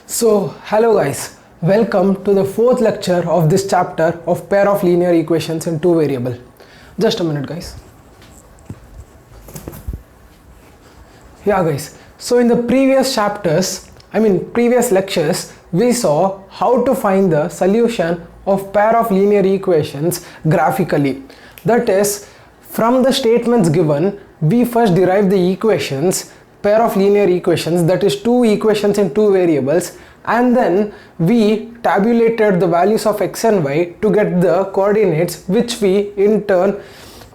Hello guys, welcome to the fourth lecture of this chapter of pair of linear equations in two variable. Just a minute guys. Yeah guys, so in the previous previous lectures, we saw how to find the solution of pair of linear equations graphically. That is, from the statements given, we first derive the equations, pair of linear equations, that is two equations in two variables, and then we tabulated the values of x and y to get the coordinates, which we in turn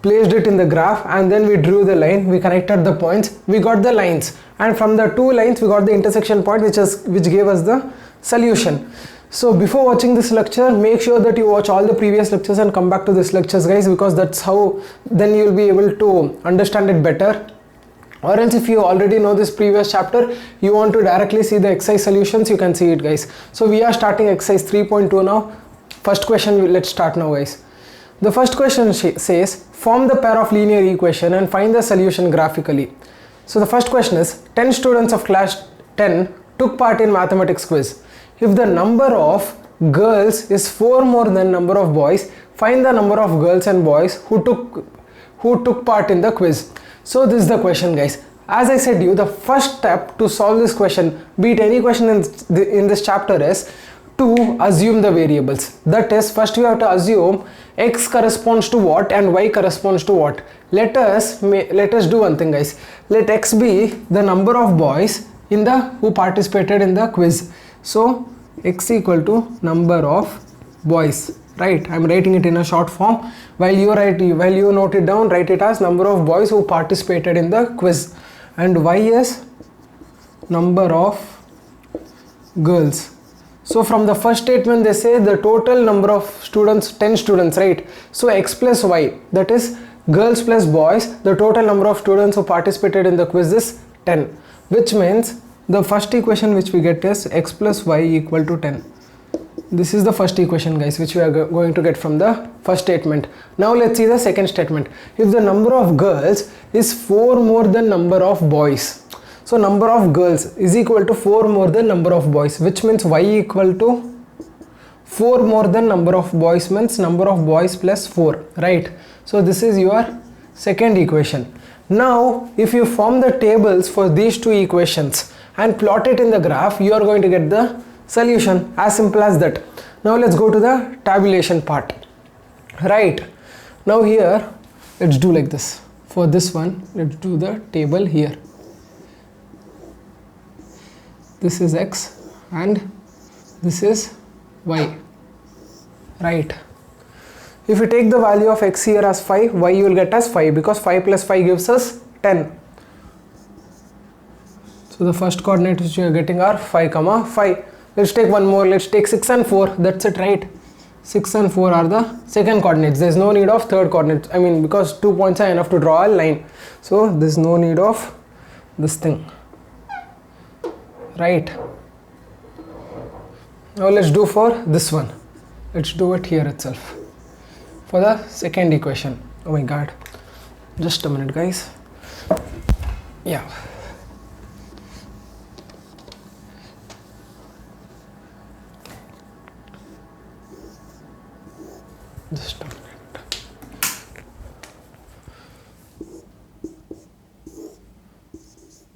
placed it in the graph, and then we drew the line, we connected the points, we got the lines, and from the two lines we got the intersection point which gave us the solution. So before watching this lecture, make sure that you watch all the previous lectures and come back to this lectures guys, because that's how then you'll be able to understand it better. Or else if you already know this previous chapter, you want to directly see the exercise solutions, you can see it guys. So we are starting exercise 3.2 now. First question, let's start now guys. The first question says, form the pair of linear equation and find the solution graphically. So the first question is, 10 students of class 10 took part in mathematics quiz. If the number of girls is 4 more than number of boys, find the number of girls and boys who took part in the quiz. So this is the question guys. As I said you, the first step to solve this question, be it any question in this chapter, is to assume the variables. That is, first we have to assume x corresponds to what and y corresponds to what. Let us do one thing guys. Let x be the number of boys who participated in the quiz. So x equal to number of boys, right? I'm writing it in a short form. While you note it down, write it as number of boys who participated in the quiz, and y is number of girls. So from the first statement they say the total number of students, 10 students, right? So x plus y, that is girls plus boys, the total number of students who participated in the quiz is 10, which means the first equation which we get is x plus y equal to 10. This is the first equation guys, which we are going to get from the first statement. Now let's see the second statement. If the number of girls is 4 more than number of boys, so number of girls is equal to 4 more than number of boys, which means y equal to 4 more than number of boys means number of boys plus 4, right? So this is your second equation. Now if you form the tables for these two equations and plot it in the graph, you are going to get the solution. As simple as that. Now let's go to the tabulation part. Right, now here let's do like this. For this one, let's do the table here. This is x and this is y, right? If you take the value of x here as 5, y you will get as 5, because 5 plus 5 gives us 10. So the first coordinate which you are getting are 5, 5. Let's take one more. Let's take 6 and 4. That's it, right? 6 and 4 are the second coordinates. There's no need of third coordinates. Because 2 points are enough to draw a line. So there's no need of this thing, right? Now let's do for this one. Let's do it here itself. For the second equation. Oh my god. Just a minute, guys. Yeah. Just a minute.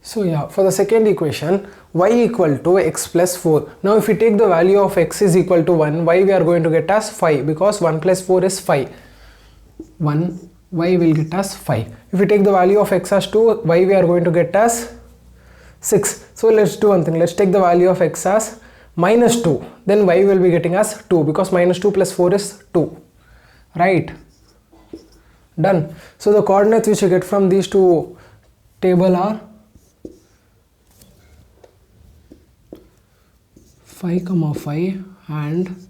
So yeah, for the second equation, y equal to x plus 4. Now if we take the value of x is equal to 1, y we are going to get as 5, because 1 plus 4 is 5. 1, y will get as 5. If we take the value of x as 2, y we are going to get as 6. So let's do one thing. Let's take the value of x as minus 2. Then y will be getting as 2, because minus 2 plus 4 is 2. Right, done. So the coordinates which you get from these two table are 5, 5 and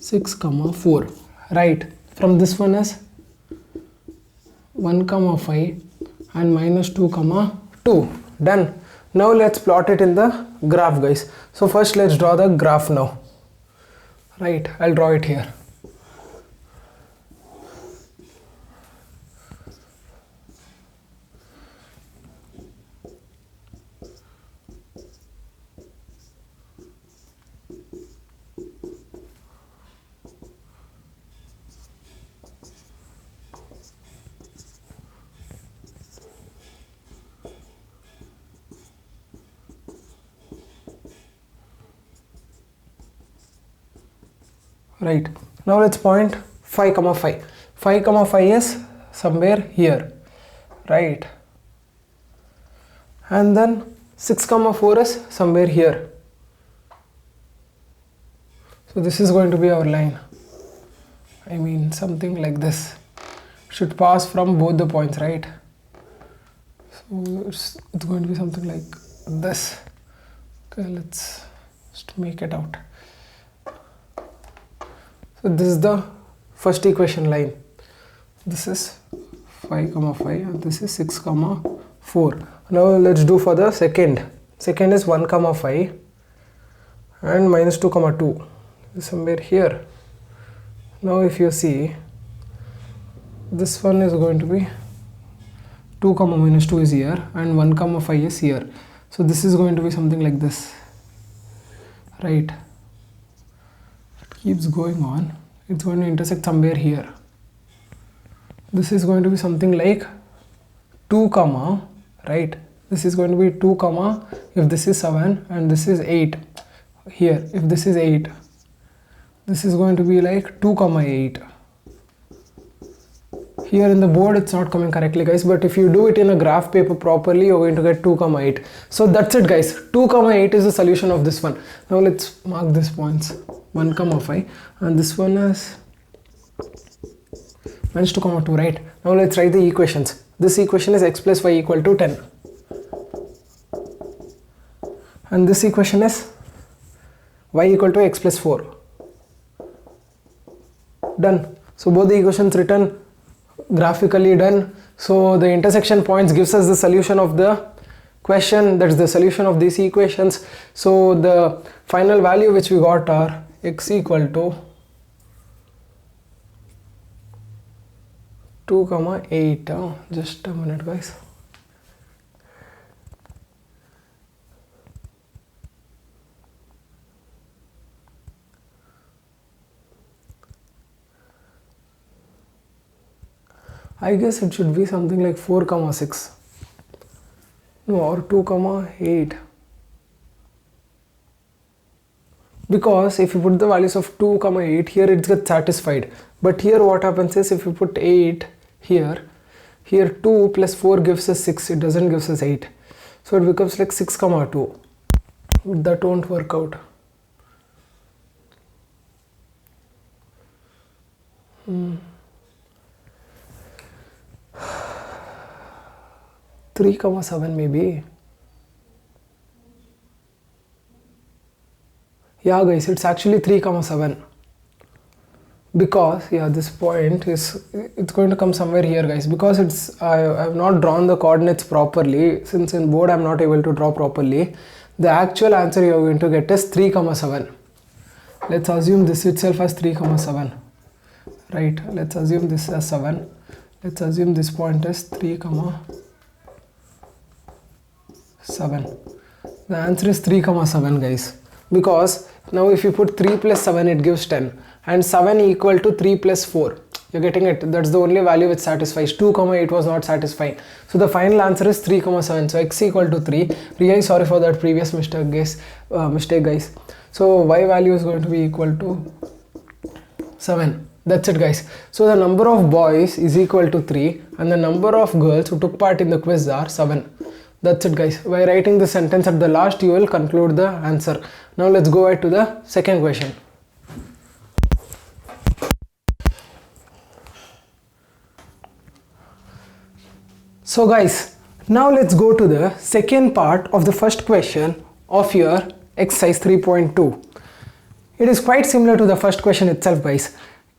6, 4, right? From this one is 1, 5 and minus 2, 2. Done. Now let's plot it in the graph guys. So first let's draw the graph now. Right, I'll draw it here. right? Now let's point 5 comma 5. 5 comma 5 is somewhere here, right? And then 6 comma 4 is somewhere here. So this is going to be our line. I mean something like this. Should pass from both the points, right? So it's going to be something like this. Okay, let's just make it out. So this is the first equation line. This is 5 comma 5 and this is 6 comma 4. Now let's do for the second. Second is 1 comma 5 and minus 2 comma 2 is somewhere here. Now if you see, this one is going to be 2 comma minus 2 is here and 1 comma 5 is here. So this is going to be something like this, right? It keeps going on. It's going to intersect somewhere here. This is going to be something like 2 comma, right? This is going to be 2 comma, if this is 7 and this is 8 here, if this is 8, this is going to be like 2 comma 8. Here in the board it's not coming correctly, guys, but if you do it in a graph paper properly, you're going to get 2 comma 8. So that's it, guys. 2 comma 8 is the solution of this one. Now let's mark these points. 1 comma 5 and this one is minus 2 comma 2, right? Now let's write the equations. This equation is x plus y equal to 10 and this equation is y equal to x plus 4. Done. So both the equations written, graphically done. So the intersection points gives us the solution of the question, that's the solution of these equations. So the final value which we got are x equal to 2 comma 8. Just a minute, guys. I guess it should be something like 4 comma 6. No, or 2 comma 8. Because if you put the values of 2 comma 8 here, it gets satisfied. But here what happens is, if you put 8 here 2 plus 4 gives us 6, it doesn't give us 8. So it becomes like 6 comma 2. That won't work out. 3 comma 7 maybe. Yeah, guys, it's actually 3 comma 7. Because yeah, this point is, it's going to come somewhere here, guys, because it's I have not drawn the coordinates properly. Since in board I'm not able to draw properly, the actual answer you are going to get is 3 comma 7. Let's assume this itself as 3 comma 7, right? Let's assume this as 7. Let's assume this point is 3 comma 7. The answer is 3 comma 7, guys, because now if you put 3 plus 7 it gives 10 and 7 equal to 3 plus 4. You're getting it? That's the only value which satisfies. 2 comma 8 was not satisfying. So the final answer is 3 comma 7. So x equal to 3. Really sorry for that previous mistake, guys. So y value is going to be equal to 7. That's it, guys. So the number of boys is equal to 3 and the number of girls who took part in the quiz are 7. That's it, guys. By writing the sentence at the last, you will conclude the answer. Now let's go ahead to the second question. So guys, now let's go to the second part of the first question of your exercise 3.2. It is quite similar to the first question itself, guys.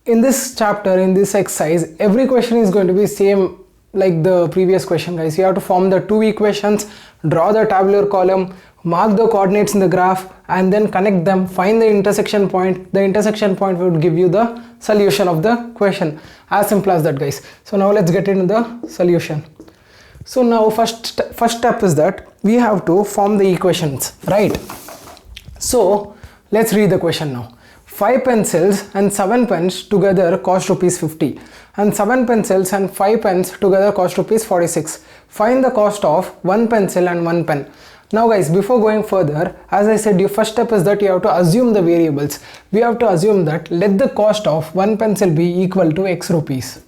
In this chapter, in this exercise, every question is going to be same like the previous question, guys. You have to form the two equations, draw the tabular column, mark the coordinates in the graph, and then connect them, find the intersection point. The intersection point would give you the solution of the question. As simple as that, guys. So now let's get into the solution. So now first step is that we have to form the equations, right? So let's read the question now. 5 pencils and 7 pens together cost rupees 50 and 7 pencils and 5 pens together cost rupees 46. Find the cost of 1 pencil and 1 pen. Now guys, before going further, as I said, your first step is that you have to assume the variables. We have to assume that let the cost of one pencil be equal to X rupees.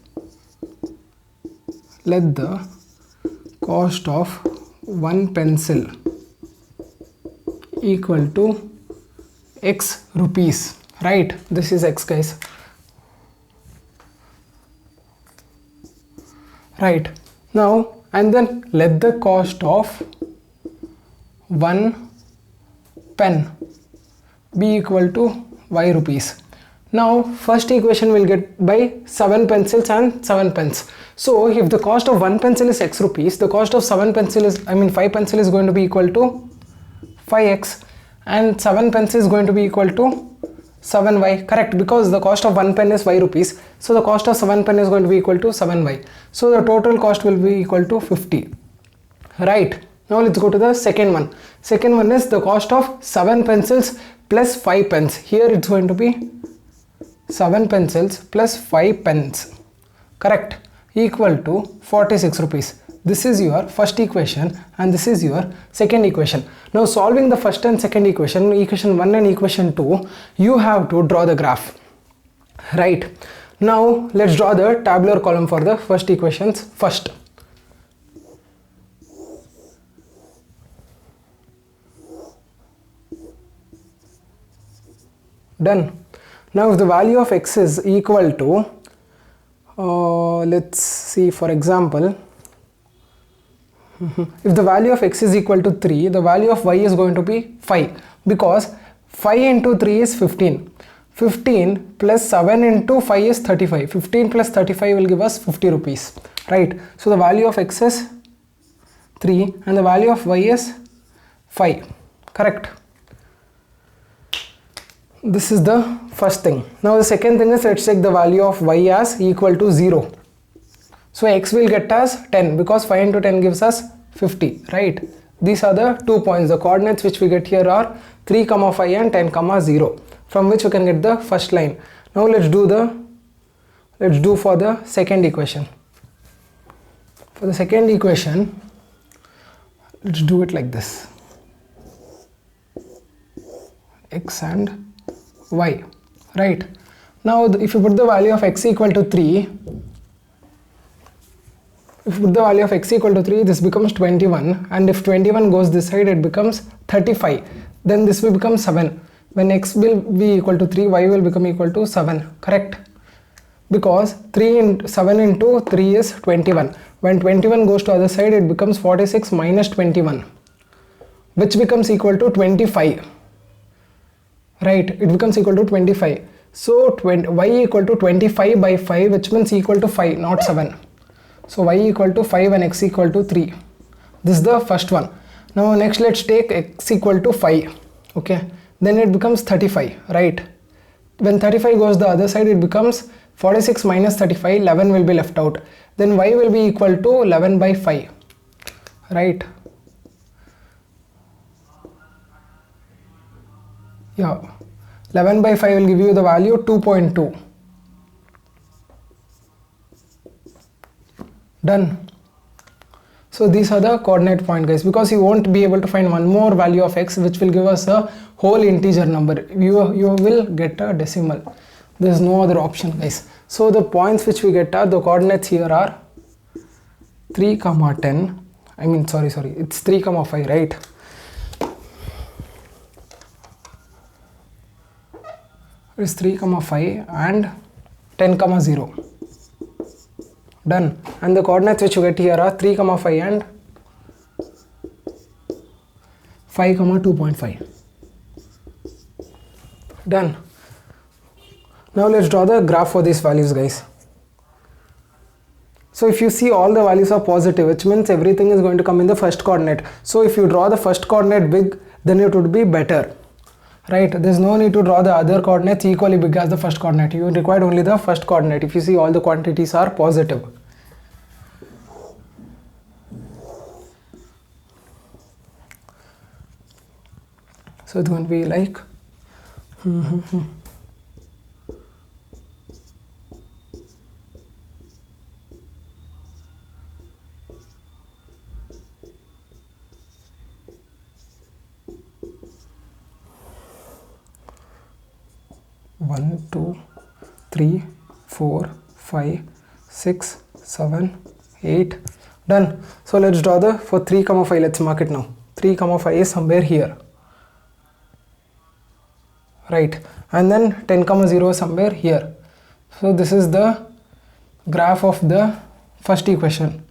Let the cost of one pencil equal to X rupees, right? This is X, guys, right? Now, and then let the cost of one pen be equal to Y rupees. Now first equation will get by 7 pencils and 7 pens. So if the cost of one pencil is X rupees, the cost of 7 pencil is, 5 pencil is going to be equal to 5x, and 7 pens is going to be equal to 7y, correct? Because the cost of one pen is Y rupees, so the cost of 7 pen is going to be equal to 7y. So the total cost will be equal to 50, right? Now let's go to the second one. Second one is the cost of 7 pencils plus 5 pens. Here it's going to be 7 pencils plus 5 pens, correct, equal to 46 rupees. This is your first equation and this is your second equation. Now solving the first and second equation, equation 1 and equation 2, you have to draw the graph, right? Now let's draw the tabular column for the first equations first. Done. Now if the value of X is equal to, let's see, for example, if the value of X is equal to 3, the value of Y is going to be 5, because 5 into 3 is 15. 15 plus 7 into 5 is 35. 15 plus 35 will give us 50 rupees, right? So the value of X is 3 and the value of Y is 5, correct? This is the first thing. Now the second thing is, let's take the value of Y as equal to 0. So X will get us 10 because 5 into 10 gives us 50, right? These are the 2 points. The coordinates which we get here are 3, 5 and 10, 0, from which we can get the first line. Now let's do for the second equation. For the second equation, let's do it like this. X and Y, right? Now if you put the value of X equal to 3, if you put the value of X equal to 3, this becomes 21, and if 21 goes this side, it becomes 35. Then this will become 7. When X will be equal to 3, Y will become equal to 7, correct? Because 7 into 3 is 21. When 21 goes to other side, it becomes 46 minus 21, which becomes equal to 25, right? It becomes equal to 25. So Y equal to 25 by 5, which means equal to 5, not 7. So Y equal to 5 and X equal to 3. This is the first one. Now next let's take X equal to 5. Okay, then it becomes 35, right? When 35 goes the other side, it becomes 46 minus 35, 11 will be left out. Then Y will be equal to 11 by 5, right? Yeah, 11 by 5 will give you the value 2.2. Done. So these are the coordinate point, guys, because you won't be able to find one more value of X which will give us a whole integer number. You will get a decimal. There is no other option, guys. So the points which we get are, the coordinates here are 3, 10. Sorry, it's 3, 5, right? It's 3, 5 and 10, 0. Done. And the coordinates which you get here are 3, 5 and 5, 2.5. Done. Now let's draw the graph for these values, guys. So if you see, all the values are positive, which means everything is going to come in the first coordinate. So if you draw the first coordinate big, then it would be better, right? There's no need to draw the other coordinates equally big as the first coordinate. You require only the first coordinate if you see all the quantities are positive. So it's going to be like 1 2 3 4 5 6 7 8. Done. So let's draw the for 3 comma 5. Let's mark it now. 3 comma 5 is somewhere here, right? And then 10 comma 0 is somewhere here. So this is the graph of the first equation.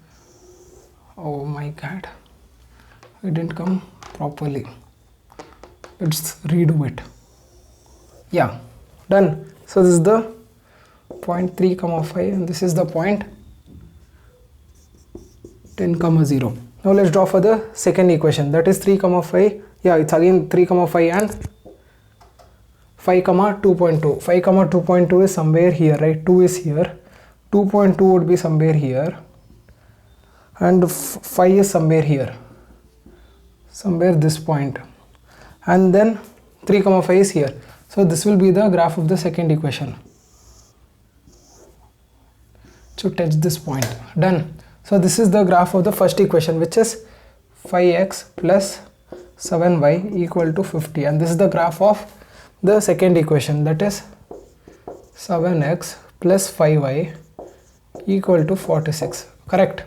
Oh my god, it didn't come properly. Let's redo it. Yeah, done. So this is the point 3 comma 5 and this is the point 10 comma 0. Now let's draw for the second equation, that is 3 comma 5. Yeah, it's again 3 comma 5 and 5 comma 2.2. 5 comma 2.2 is somewhere here, right? 2 is here, 2.2 would be somewhere here, and 5 is somewhere here, somewhere this point, and then 3 comma 5 is here. So this will be the graph of the second equation to touch this point. Done. So this is the graph of the first equation, which is 5x plus 7y equal to 50, and this is the graph of the second equation, that is 7x plus 5y equal to 46. Correct.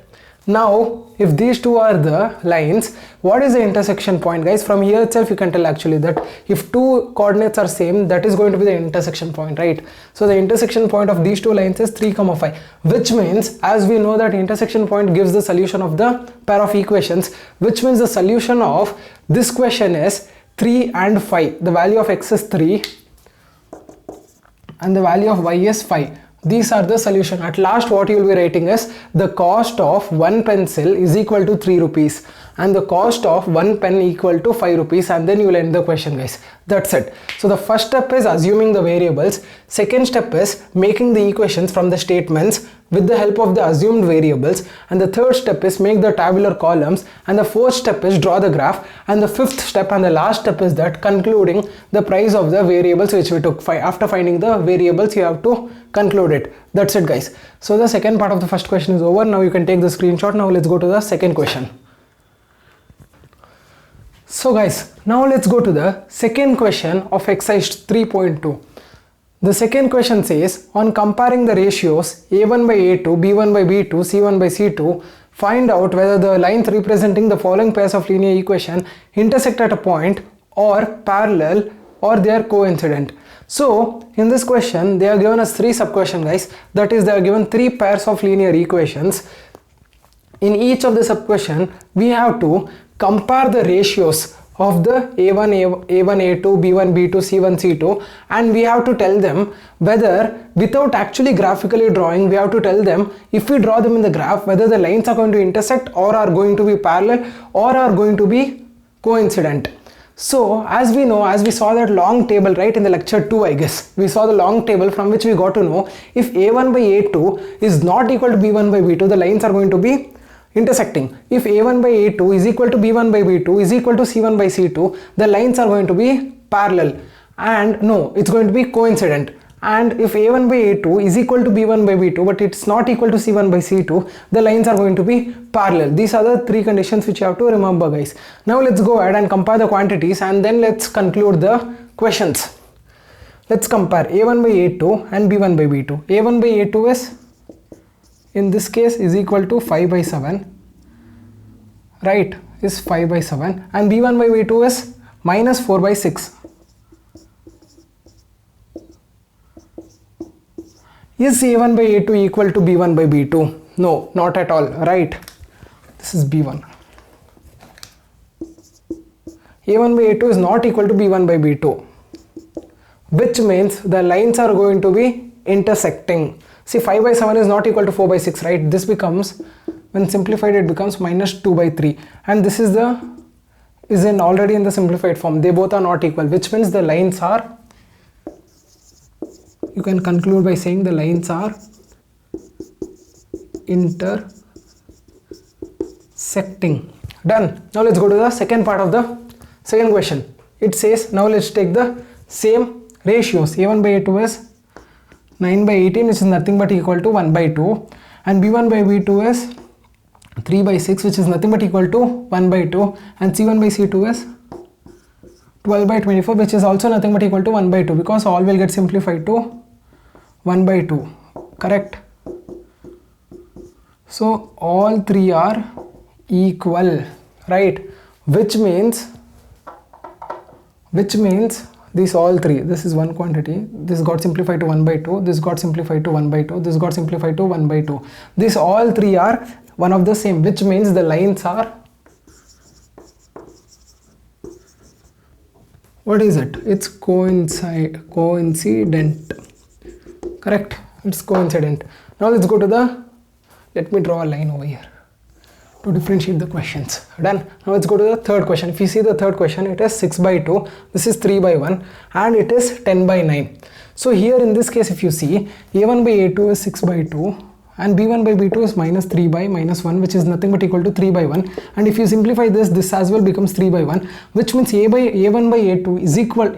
Now if these two are the lines, what is the intersection point, guys? From here itself you can tell actually that if two coordinates are same, that is going to be the intersection point, right? So the intersection point of these two lines is 3 comma 5, which means, as we know that intersection point gives the solution of the pair of equations, which means the solution of this question is 3 and 5. The value of x is 3 and the value of y is 5. These are the solution. At last what you will be writing is the cost of one pencil is equal to 3 rupees and the cost of one pen equal to 5 rupees, and then you will end the question, guys. That's it. So the first step is assuming the variables. Second step is making the equations from the statements with the help of the assumed variables, and the third step is make the tabular columns, and the fourth step is draw the graph, and the fifth step and the last step is that concluding the price of the variables which we took. After finding the variables you have to conclude it. That's it, guys. So the second part of the first question is over. Now you can take the screenshot. Now let's go to the second question. So guys, now let's go to the second question of exercise 3.2. The second question says, on comparing the ratios a1 by a2, b1 by b2, c1 by c2, find out whether the lines representing the following pairs of linear equation intersect at a point or parallel or they are coincident. So in this question they are given us three sub-questions, guys. That is, they are given three pairs of linear equations. In each of the sub-question we have to compare the ratios of the a1, a2, b1, b2, c1, c2, and we have to tell them whether, without actually graphically drawing, we have to tell them if we draw them in the graph whether the lines are going to intersect or are going to be parallel or are going to be coincident. So as we know, as we saw that long table, right, in the lecture 2, I guess we saw the long table from which we got to know if a1 by a2 is not equal to b1 by b2, the lines are going to be intersecting. If a1 by a2 is equal to b1 by b2 is equal to c1 by c2, the lines are going to be parallel, and no, it's going to be coincident. And if a1 by a2 is equal to b1 by b2 but it's not equal to c1 by c2, the lines are going to be parallel. These are the three conditions which you have to remember, guys. Now let's go ahead and compare the quantities and then let's conclude the questions. Let's compare a1 by a2 and b1 by b2. a1 by a2 is, in this case, is equal to 5 by 7, right, is 5 by 7, and b1 by b2 is minus 4 by 6. Is a1 by a2 equal to b1 by b2? No, not at all, right? This is b1. a1 by a2 is not equal to b1 by b2, which means the lines are going to be intersecting. See, 5 by 7 is not equal to 4 by 6, right? This becomes, when simplified, it becomes minus 2 by 3, and this is already in the simplified form. They both are not equal, which means the lines are, you can conclude by saying the lines are intersecting. Done. Now let's go to the second part of the second question. It says, now let's take the same ratios. a1 by a2 is 9 by 18, which is nothing but equal to 1 by 2, and b1 by b2 is 3 by 6, which is nothing but equal to 1 by 2, and c1 by c2 is 12 by 24, which is also nothing but equal to 1 by 2, because all will get simplified to 1 by 2, correct? So all three are equal, right? Which means these all three, this is one quantity, this got simplified to 1 by 2, this got simplified to 1 by 2, this got simplified to 1 by 2. These all three are one of the same, which means the lines are, what is it? It's coincident, correct? It's coincident. Now let's go to the, let me draw a line over here to differentiate the questions. Done. Now let's go to the third question. If you see the third question, it is 6 by 2, this is 3 by 1, and it is 10 by 9. So here in this case, if you see, a1 by a2 is 6 by 2, and b1 by b2 is minus 3 by minus 1, which is nothing but equal to 3 by 1. And if you simplify this, this as well becomes 3 by 1, which means a1 by a2 is equal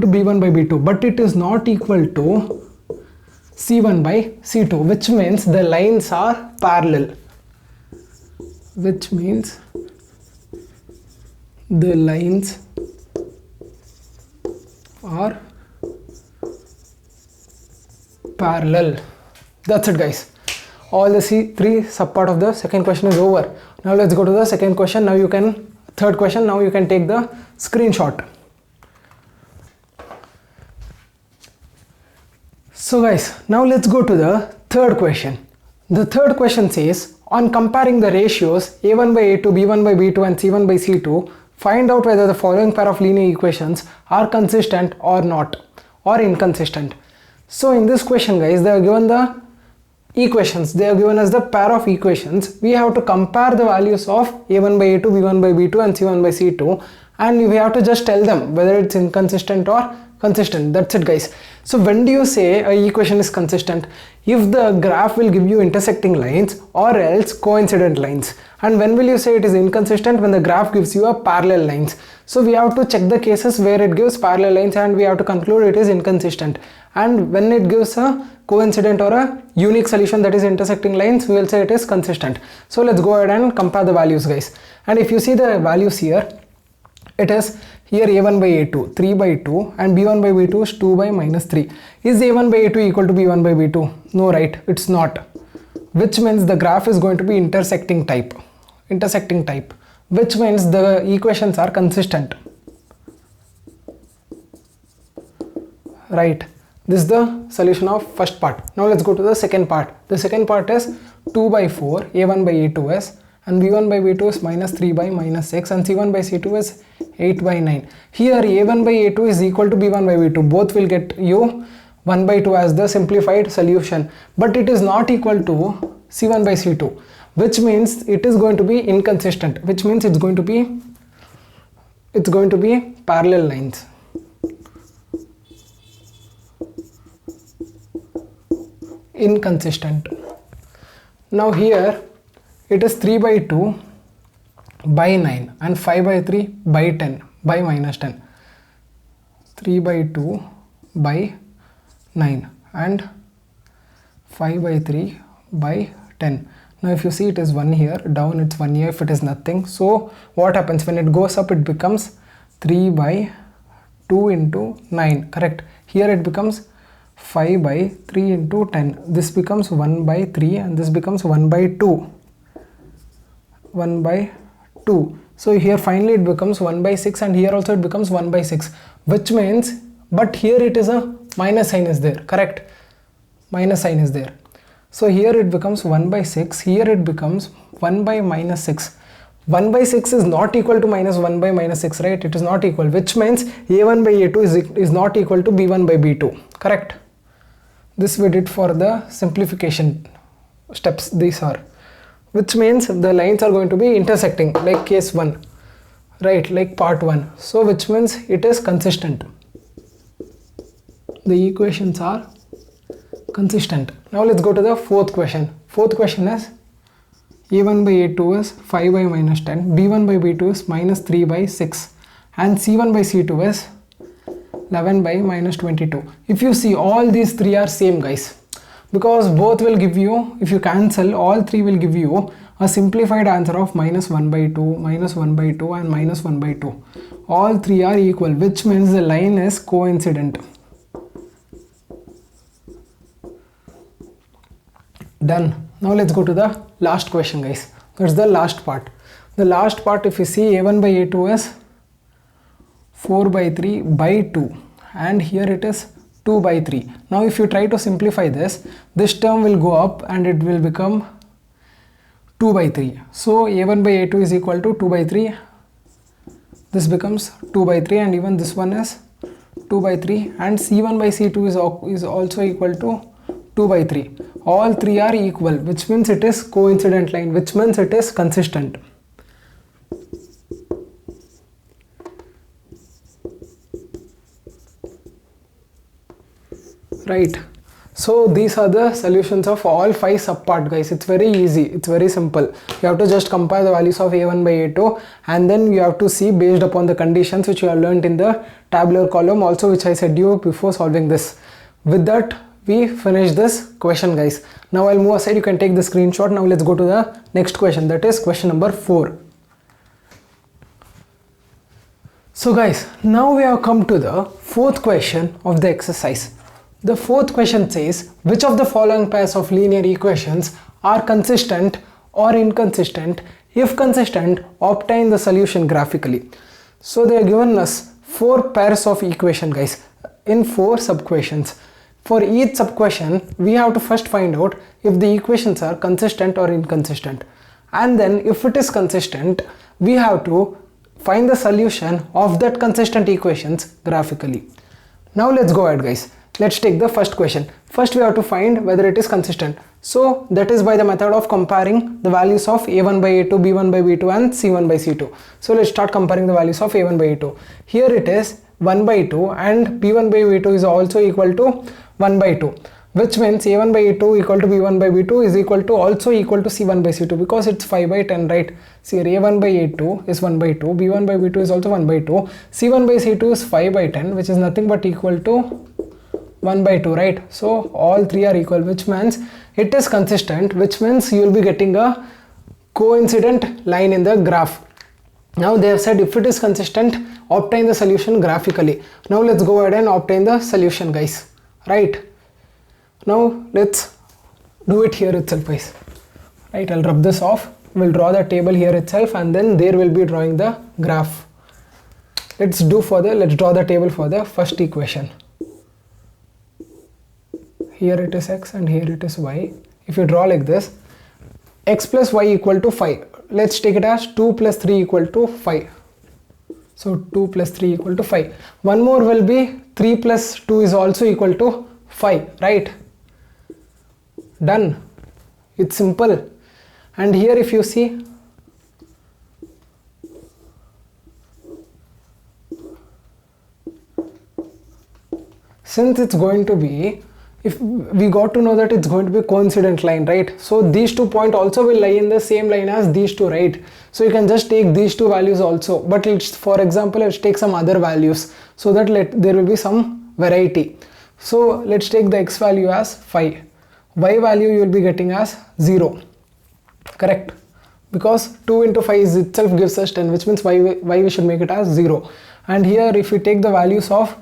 to b1 by b2, but it is not equal to c1 by c2, which means the lines are parallel. Which means the lines are parallel. That's it, guys. All the three subpart of the second question is over. Now let's go to the second question. Third question, now you can take the screenshot. So guys, now let's go to the third question. The third question says, on comparing the ratios a1 by a2, b1 by b2 and c1 by c2, find out whether the following pair of linear equations are consistent or not, or inconsistent. So in this question, guys, they are given the equations, they are given as the pair of equations. We have to compare the values of a1 by a2, b1 by b2 and c1 by c2, and we have to just tell them whether it's inconsistent or consistent. That's it, guys. So when do you say an equation is consistent? If the graph will give you intersecting lines or else coincident lines. And when will you say it is inconsistent? When the graph gives you a parallel lines. So we have to check the cases where it gives parallel lines and we have to conclude it is inconsistent. And when it gives a coincident or a unique solution, that is intersecting lines, we will say it is consistent. So let's go ahead and compare the values, guys. And if you see the values here, it is here a1 by a2 3 by 2 and b1 by b2 is 2 by minus 3. Is a1 by a2 equal to b1 by b2? No, right? It's not. Which means the graph is going to be intersecting type, which means the equations are consistent, right? This is the solution of first part. Now let's go to the second part. The second part is 2 by 4, a1 by a2 is, and b1 by b2 is minus 3 by minus 6, and c1 by c2 is 8 by 9. Here a1 by a2 is equal to b1 by b2. Both will get you 1 by 2 as the simplified solution, but it is not equal to c1 by c2, which means it is going to be inconsistent, which means it's going to be parallel lines. Inconsistent. Now here it is 3 by 2 by 9 and 5 by 3 by 10 by minus 10. 3 by 2 by 9 and 5 by 3 by 10. Now if you see, it is 1 here, down it's 1 here if it is nothing. So what happens when it goes up? It becomes 3 by 2 into 9, correct? Here it becomes 5 by 3 into 10. This becomes 1 by 3 and this becomes 1 by 2. 1 by 2. So here finally it becomes 1 by 6 and here also it becomes 1 by 6, which means, but here it is a minus sign is there, correct? Minus sign is there. So here it becomes 1 by 6, here it becomes 1 by minus 6. 1 by 6 is not equal to minus 1 by minus 6, right? It is not equal, which means a1 by a2 is not equal to b1 by b2, correct? This we did for the simplification steps, these are. Which means the lines are going to be intersecting, like case 1, right, like part 1. So which means it is consistent. The equations are consistent. Now let's go to the fourth question. Fourth question is a1 by a2 is 5 by minus 10, b1 by b2 is minus 3 by 6, and c1 by c2 is 11 by minus 22. If you see, all these three are same, guys, because both will give you, if you cancel, all three will give you a simplified answer of minus 1 by 2, minus 1 by 2 and minus 1 by 2. All three are equal, which means the line is coincident. Done. Now let's go to the last question, guys. That's the last part. The last part, if you see, a1 by a2 is 4 by 3 by 2 and here it is 2 by 3. Now if you try to simplify this term will go up and it will become 2 by 3. So a1 by a2 is equal to 2 by 3. This becomes 2 by 3 and even this one is 2 by 3 and c1 by c2 is also equal to 2 by 3. All three are equal, which means it is coincident line, which means it is consistent. Right. So these are the solutions of all 5 subpart, guys. It's very easy, it's very simple. You have to just compare the values of a1 by a2 and then you have to see based upon the conditions which you have learnt in the tabular column also, which I said you before solving this. With that we finish this question, guys. Now I'll move aside, you can take the screenshot. Now let's go to the next question, that is question number 4. So guys, now we have come to the 4th question of the exercise. The 4th question says, which of the following pairs of linear equations are consistent or inconsistent? If consistent, obtain the solution graphically. So they are given us 4 pairs of equation, guys, in 4 sub-questions. For each sub-question, we have to first find out if the equations are consistent or inconsistent. And then if it is consistent, we have to find the solution of that consistent equations graphically. Now let's go ahead, guys. Let's take the first question. First we have to find whether it is consistent. So that is by the method of comparing the values of a1 by a2, b1 by b2 and c1 by c2. So let's start comparing the values of a1 by a2. Here it is 1 by 2 and b1 by b2 is also equal to 1 by 2, which means a1 by a2 equal to b1 by b2 is equal to also equal to c1 by c2 because it's 5 by 10, right? So here a1 by a2 is 1 by 2, b1 by b2 is also 1 by 2, c1 by c2 is 5 by 10, which is nothing but equal to 1 by 2, right? So all three are equal, which means it is consistent, which means you will be getting a coincident line in the graph. Now they have said if it is consistent, obtain the solution graphically. Now let's go ahead and obtain the solution, guys. Right, now let's do it here itself, guys. Right, I'll rub this off. We'll draw the table here itself and then there will be drawing the graph. Let's draw the table for the first equation. Here it is x and here it is y. If you draw like this, x plus y equal to 5. Let's take it as 2 plus 3 equal to 5. So 2 plus 3 equal to 5. One more will be 3 plus 2 is also equal to 5, right? Done. It's simple. And here if you see, since it's going to be, if we got to know that it's going to be coincident line, right? So these 2 points also will lie in the same line as these 2, right? So you can just take these 2 values also, but for example, let's take some other values so that there will be some variety. So let's take the x value as 5, y value you will be getting as 0, correct? Because 2 into 5 itself gives us 10, which means y we should make it as 0. And here if we take the values of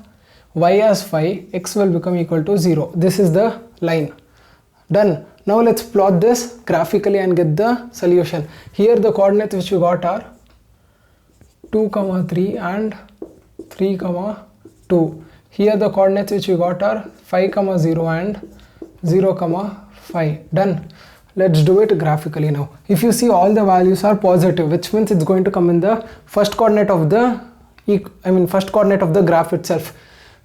y as 5, x will become equal to 0. This is the line. Done. Now let's plot this graphically and get the solution. Here the coordinates which we got are 2, 3 and 3, 2. Here the coordinates which we got are 5, 0 and 0, 5. Done. Let's do it graphically now. If you see, all the values are positive, which means it's going to come in the first coordinate of the graph itself.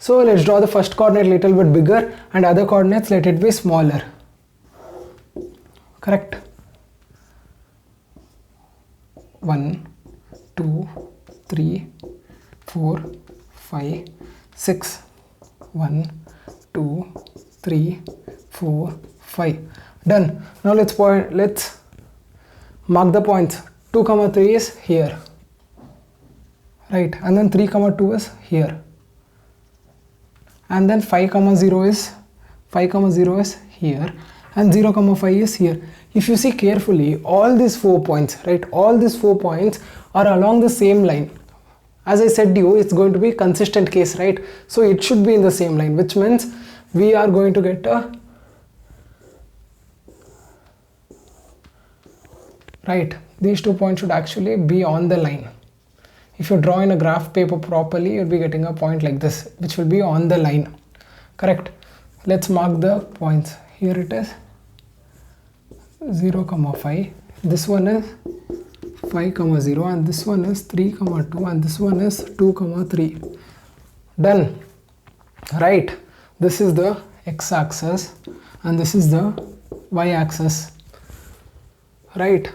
So let's draw the first coordinate little bit bigger and other coordinates let it be smaller. Correct? 1, 2, 3, 4, 5, 6. 1, 2, 3, 4, 5. Done. Now let's mark the points. 2, 3 is here, right? And then 3, 2 is here. And then 5, 0 is here. and 0 comma 5 is here. If you see carefully, all these 4 points, right, all these 4 points are along the same line. As I said to you, it's going to be consistent case, right? So it should be in the same line, which means we are going to get a, right, these 2 points should actually be on the line. If you draw in a graph paper properly, you'll be getting a point like this, which will be on the line, correct? Let's mark the points. Here it is 0 comma 5, this one is 5 comma 0, and this one is 3 comma 2, and this one is 2 comma 3. Done, right? This is the x-axis and this is the y-axis, right?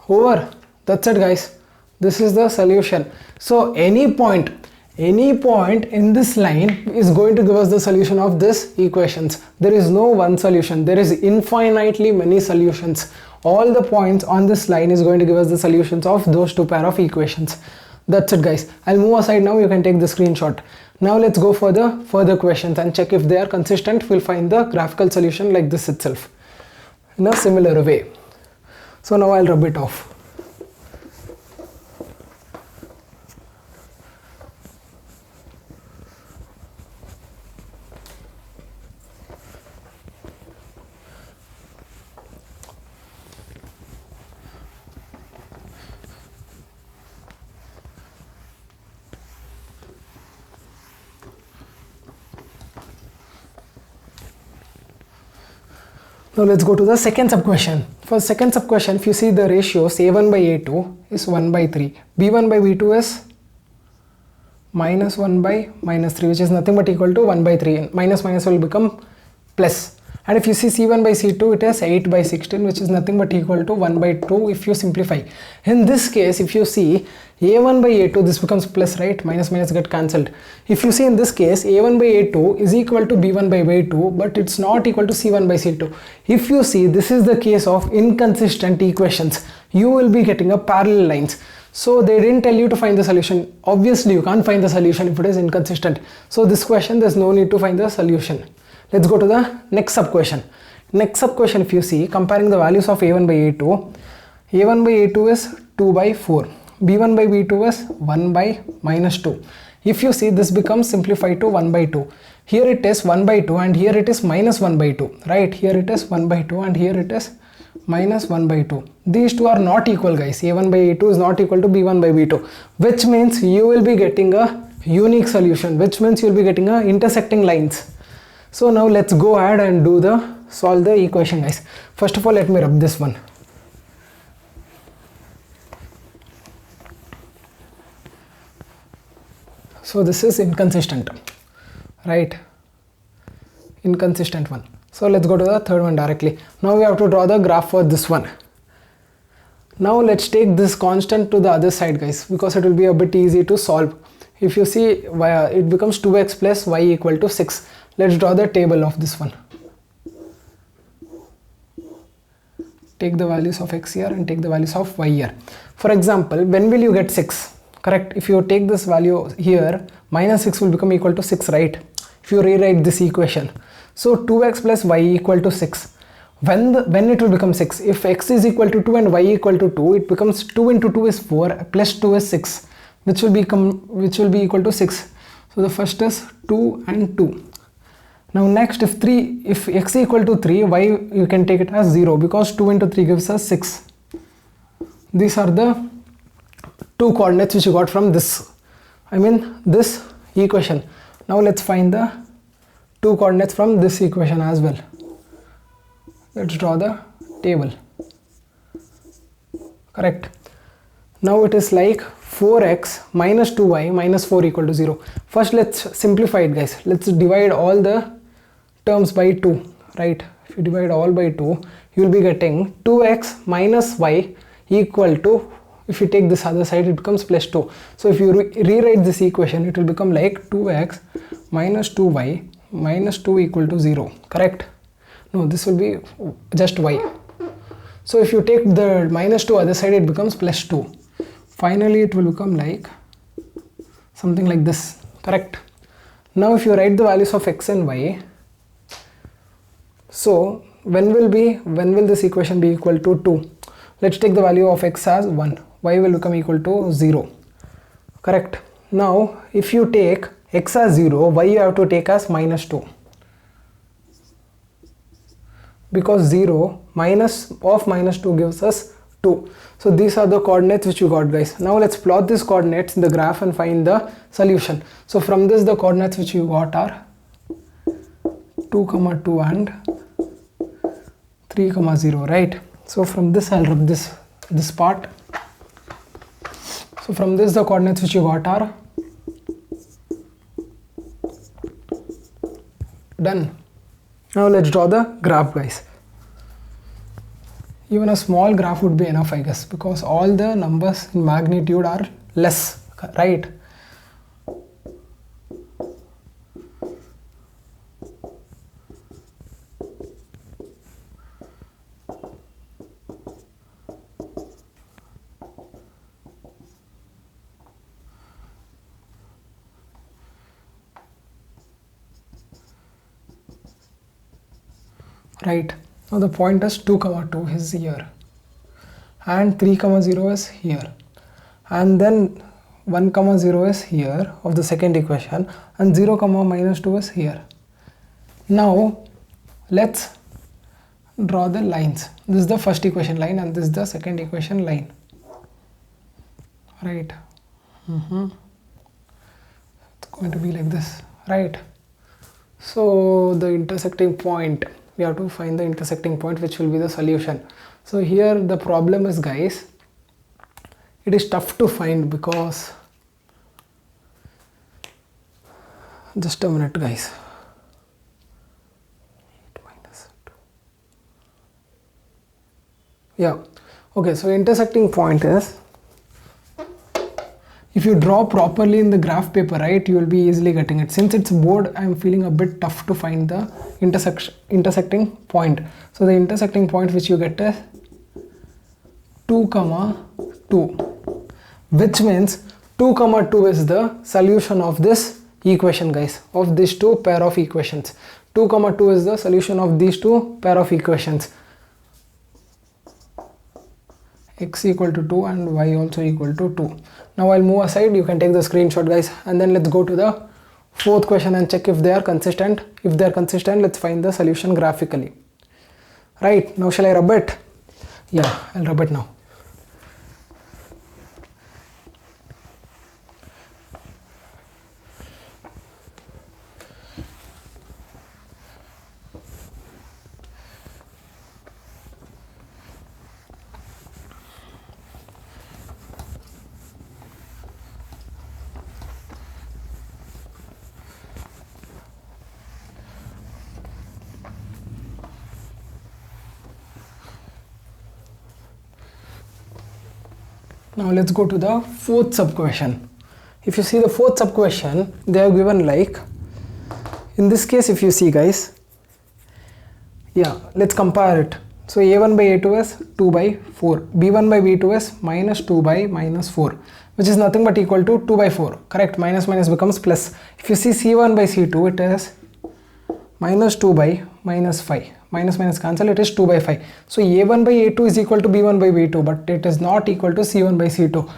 Over. That's it, guys. This is the solution. So any point in this line is going to give us the solution of this equations. There is no one solution, there is infinitely many solutions. All the points on this line is going to give us the solutions of those 2 pair of equations. That's it, guys. I'll move aside now. You can take the screenshot. Now let's go for the further questions and check if they are consistent. We'll find the graphical solution like this itself in a similar way. So now I'll rub it off. Now let's go to the second sub question. For second sub question, if you see the ratios, a1 by a2 is 1 by 3, b1 by b2 is minus 1 by minus 3, which is nothing but equal to 1 by 3. Minus minus will become plus. And if you see c1 by c2, it is 8 by 16, which is nothing but equal to 1 by 2 if you simplify. In this case, if you see a1 by a2, this becomes plus, right? Minus minus get cancelled. If you see in this case, a1 by a2 is equal to b1 by b2, but it's not equal to c1 by c2. If you see, this is the case of inconsistent equations. You will be getting a parallel lines. So they didn't tell you to find the solution. Obviously, you can't find the solution if it is inconsistent. So this question, there's no need to find the solution. Let's go to the next sub question. Next sub question, if you see, comparing the values of a1 by a2, a1 by a2 is 2 by 4, b1 by b2 is 1 by minus 2. If you see, this becomes simplified to 1 by 2. Here it is 1 by 2 and here it is minus 1 by 2, right? Here it is 1 by 2 and here it is minus 1 by 2. These two are not equal, guys. a1 by a2 is not equal to b1 by b2, which means you will be getting a unique solution, which means you will be getting a intersecting lines. So now let's go ahead and solve the equation, guys. First of all, let me rub this one. So this is inconsistent, right? Inconsistent one. So let's go to the third one directly. Now we have to draw the graph for this one. Now let's take this constant to the other side, guys, because it will be a bit easy to solve. If you see, it becomes 2x plus y equal to 6. Let's draw the table of this one. Take the values of x here and take the values of y here. For example, when will you get 6? Correct. If you take this value here, minus 6 will become equal to 6, right? If you rewrite this equation. So 2x plus y equal to 6. When it will become 6? If x is equal to 2 and y equal to 2, it becomes 2 into 2 is 4 plus 2 is 6, which will be equal to 6. So the first is 2 and 2. Now next, if x equal to 3, y you can take it as 0 because 2 into 3 gives us 6. These are the two coordinates which you got from this equation. Now let's find the two coordinates from this equation as well. Let's draw the table. Correct. Now it is like 4x minus 2y minus 4 equal to 0. First let's simplify it, guys. Let's divide all the terms by 2, right? If you divide all by 2, you will be getting 2x minus y equal to, if you take this other side, it becomes plus 2. So if you rewrite this equation, it will become like 2x minus 2y minus 2 equal to 0. Correct? No, this will be just y. So if you take the minus 2 other side, it becomes plus 2. Finally, it will become like something like this. Correct? Now if you write the values of x and y, so when will this equation be equal to 2? Let's take the value of x as 1. Y will become equal to 0. Correct. Now if you take x as 0, y you have to take as minus 2. Because 0 minus of minus 2 gives us 2. So these are the coordinates which you got, guys. Now let's plot these coordinates in the graph and find the solution. So from this, the coordinates which you got are 2, 2 and 3, 0, right? So from this I'll rub this part. So from this, the coordinates which you got are done. Now let's draw the graph, guys. Even a small graph would be enough, I guess, because all the numbers in magnitude are less, right? Right. Now the point is 2, 2 is here, and 3, 0 is here, and then 1, 0 is here of the second equation, and 0, minus 2 is here. Now let's draw the lines. This is the first equation line and this is the second equation line, right? It's going to be like this, right? So the intersecting point, we have to find the intersecting point which will be the solution. So here the problem is, guys, it is tough to find because, just a minute, guys. Yeah, okay, so intersecting point is, if you draw properly in the graph paper, right, you will be easily getting it. Since it's board, I am feeling a bit tough to find the intersecting point. So the intersecting point which you get is 2, 2, which means 2, 2 is the solution of this equation, guys, of these two pair of equations. 2, 2 is the solution of these two pair of equations. X equal to 2 and y also equal to 2. Now I'll move aside, you can take the screenshot, guys, and then let's go to the fourth question and check if they are consistent. If they are consistent, let's find the solution graphically. Right, now shall I rub it? Yeah, I'll rub it now. Now let's go to the fourth sub-question. If you see the fourth sub-question, they have given like, in this case if you see, guys, yeah, let's compare it. So a1 by a2 is 2 by 4, b1 by b2 is minus 2 by minus 4, which is nothing but equal to 2 by 4, correct? Minus minus becomes plus. If you see c1 by c2, it is minus 2 by minus 5. Minus minus cancel, it is 2 by 5. So a1 by a2 is equal to b1 by b2, but it is not equal to c1 by c2,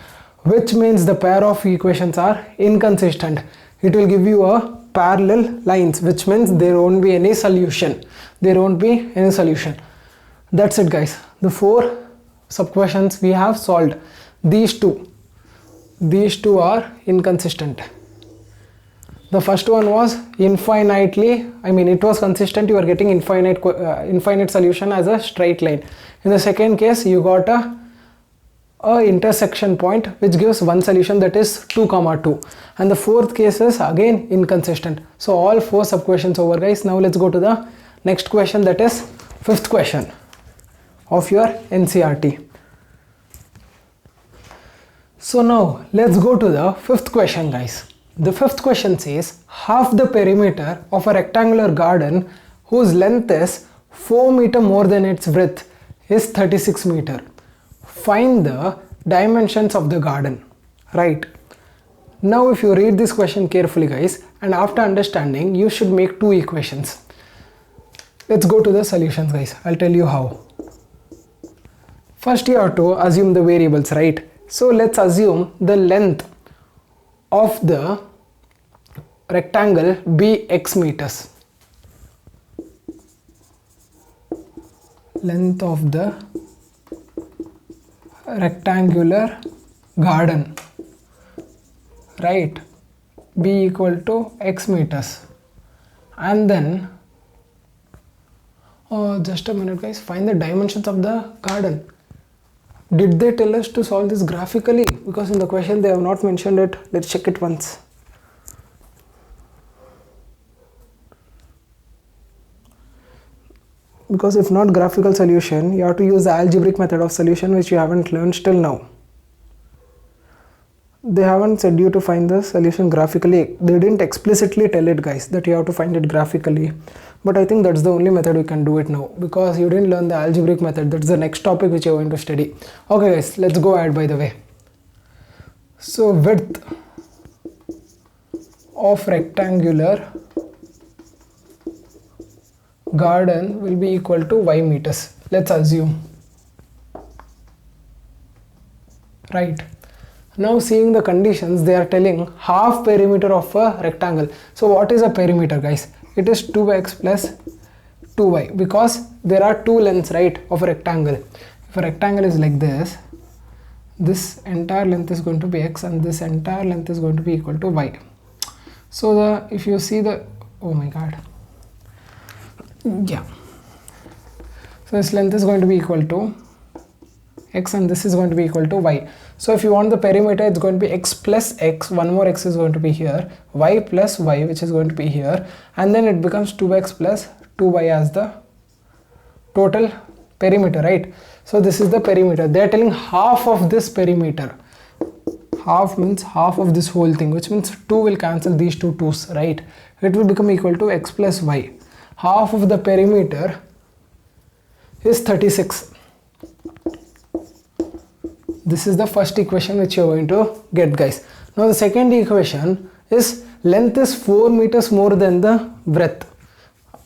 which means the pair of equations are inconsistent. It will give you a parallel lines, which means there won't be any solution. There won't be any solution. That's it, guys. The four sub questions we have solved. These two are inconsistent. The first one was infinitely, I mean it was consistent, you are getting infinite solution as a straight line. In the second case, you got a intersection point which gives one solution, that is 2, 2. And the fourth case is again inconsistent. So all four sub questions over, guys. Now let's go to the next question, that is fifth question of your NCERT. So now let's go to the fifth question, guys. The fifth question says, half the perimeter of a rectangular garden whose length is 4 meters more than its width is 36 meters. Find the dimensions of the garden. Right. Now if you read this question carefully, guys, and after understanding, you should make two equations. Let's go to the solutions, guys. I'll tell you how. First you have to assume the variables, right? So let's assume the length of the rectangle be x meters. Length of the rectangular garden, right, be equal to x meters. And then just a minute, guys, find the dimensions of the garden. Did they tell us to solve this graphically? Because in the question they have not mentioned it. Let's check it once. Because if not graphical solution, you have to use the algebraic method of solution, which you haven't learned till now. They haven't said you to find the solution graphically. They didn't explicitly tell it, guys, that you have to find it graphically. But I think that's the only method we can do it now, because you didn't learn the algebraic method. That's the next topic which you're going to study. Okay, guys, let's go ahead by the way. So width of rectangular garden will be equal to y meters. Let's assume. Right. Now seeing the conditions, they are telling half perimeter of a rectangle. So what is a perimeter, guys? It is 2x plus 2y, because there are two lengths, right, of a rectangle. If a rectangle is like this entire length is going to be x and this entire length is going to be equal to y. So if you see the, oh my god, yeah, so this length is going to be equal to x and this is going to be equal to y. So if you want the perimeter, it's going to be x plus x, one more x is going to be here, y plus y, which is going to be here, and then it becomes 2x plus 2y as the total perimeter, right? So this is the perimeter. They are telling half of this perimeter. Half means half of this whole thing, which means 2 will cancel these two 2's, right? It will become equal to x plus y. Half of the perimeter is 36. This is the first equation which you are going to get, guys. Now the second equation is length is 4 meters more than the breadth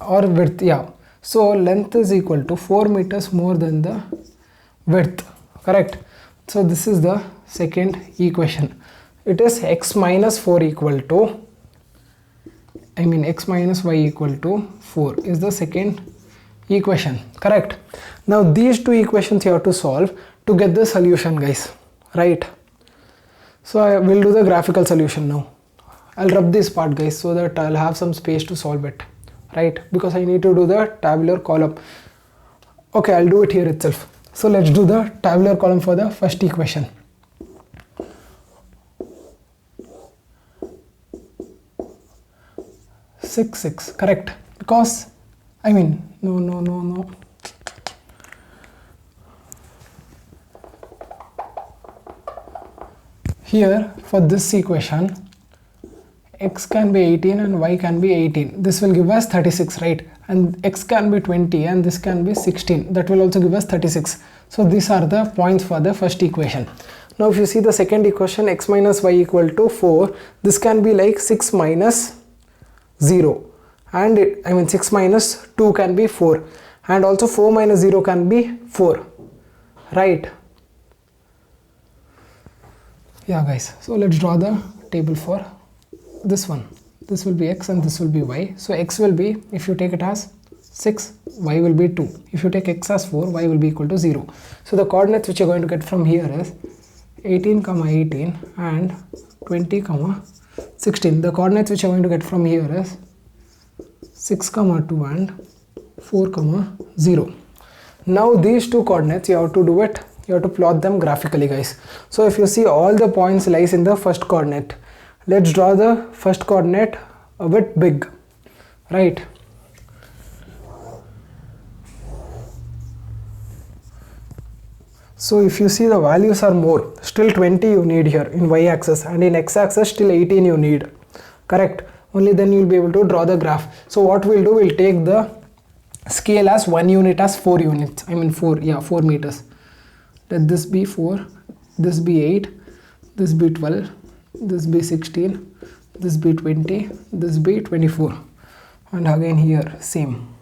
or width, yeah. So length is equal to 4 meters more than the width, correct? So this is the second equation. It is x minus 4 equal to, x minus y equal to 4 is the second equation, correct? Now these two equations you have to solve to get the solution, guys, right? So I will do the graphical solution now. I'll rub this part, guys, so that I'll have some space to solve it, right? Because I need to do the tabular column. Okay, I'll do it here itself. So let's do the tabular column for the first equation. Six, correct? Because no. Here for this equation, x can be 18 and y can be 18. This will give us 36, right? And x can be 20 and this can be 16. That will also give us 36. So these are the points for the first equation. Now if you see the second equation, x minus y equal to 4, this can be like 6 minus 0. And 6 minus 2 can be 4. And also 4 minus 0 can be 4, right? Yeah, guys, so let's draw the table for this one. This will be x and this will be y. So x will be, if you take it as 6, y will be 2. If you take x as 4, y will be equal to 0. So the coordinates which you're going to get from here is 18, 18 and 20, 16. The coordinates which you're going to get from here is 6, 2 and 4, 0. Now these two coordinates, you have to do it. You have to plot them graphically, guys. So if you see, all the points lies in the first coordinate. Let's draw the first coordinate a bit big, right? So if you see, the values are more. Still 20 you need here in y-axis, and in x-axis still 18 you need, correct? Only then you will be able to draw the graph. So what we'll do, we'll take the scale as 1 unit as 4 units. 4 meters. Let this be 4, this be 8, this be 12, this be 16, this be 20, this be 24, and again here same.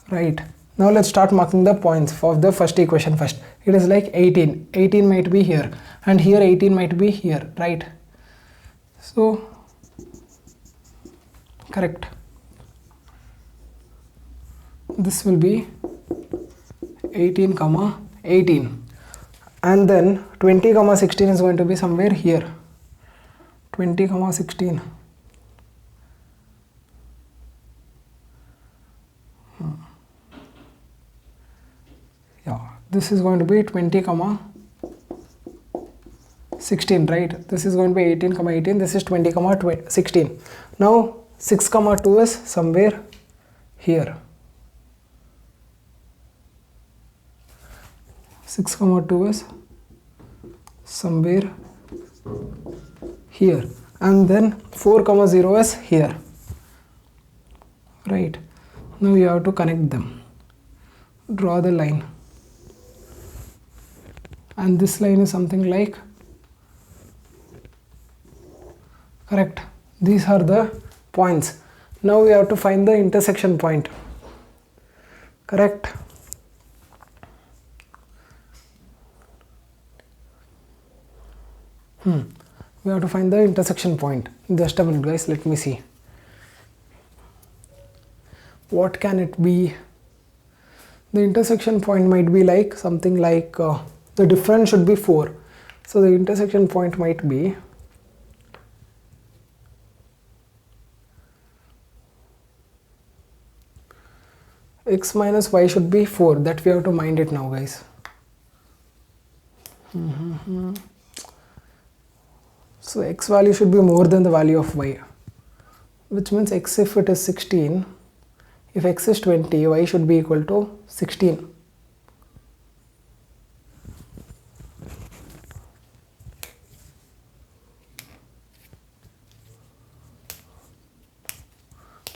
right? Now let's start marking the points for the first equation first. It is like 18 might be here, and here 18 might be here, right? So correct, this will be 18 comma 18, and then 20 comma 16 is going to be somewhere here. 20 comma 16. Yeah, this is going to be 20 comma 16, right? This is going to be 18 comma 18. This is 20 comma 16. Now 6 comma 2 is somewhere here. 6 comma 2 is somewhere here, and then 4 comma 0 is here, right? Now you have to connect them. Draw the line, and this line is something like, correct, these are the points. Now we have to find the intersection point, correct? We have to find the intersection point. Just a minute guys, let me see. What can it be? The intersection point might be like something like the difference should be 4. So the intersection point might be x minus y should be 4. That we have to mind it now guys. So x value should be more than the value of y, which means x, if it is 16, if x is 20, y should be equal to 16.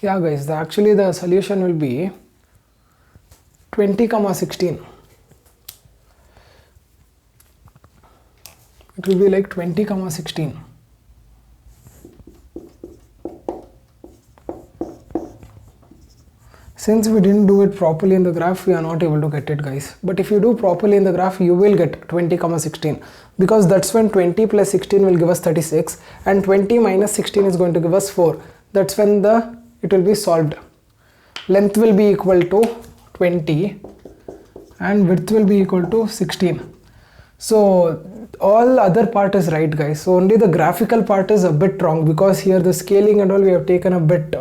Yeah guys, actually the solution will be 20 comma 16. It will be like 20 comma 16. Since we didn't do it properly in the graph, we are not able to get it guys. But if you do properly in the graph, you will get 20 comma 16, because that's when 20 plus 16 will give us 36, and 20 minus 16 is going to give us 4. That's when it will be solved. Length will be equal to 20 and width will be equal to 16. So all other part is right guys, so only the graphical part is a bit wrong, because here the scaling and all we have taken a bit